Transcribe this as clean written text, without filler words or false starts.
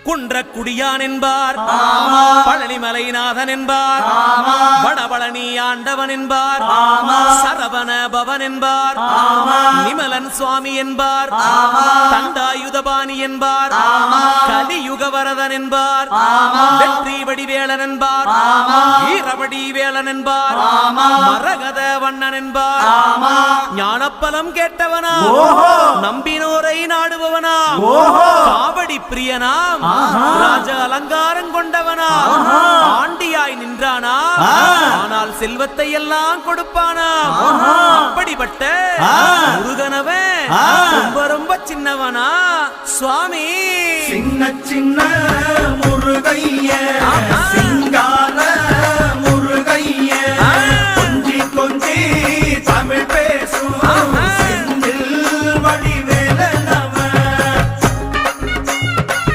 குன்றக்குடியான் என்பார், பழனிமலைநாதன் என்பார், வடபழனி ஆண்டவன் என்பார், சரவண பவன் என்பார், நிமலன் சுவாமி என்பார், தண்டாயுதபாணி என்பார், கலியுகவரதன் என்பார், வெற்றி வடிவேலன் என்பார், வீரவடி வேலன் என்பார், மரகத வண்ணன் என்பார், ஞானப்பலம் கேட்டவனா, நம்பினோரை நாடுபவனா, காவடி பிரியனாம், ராஜ அலங்காரம் கொண்டவனா, ஆண்டியாய் நின்றானா, ஆனால் செல்வத்தை எல்லாம் கொடுப்பானா. அப்படிப்பட்ட முருகனவன் ரொம்ப ரொம்ப சின்னவனா சுவாமி. சின்ன சின்ன முருகைய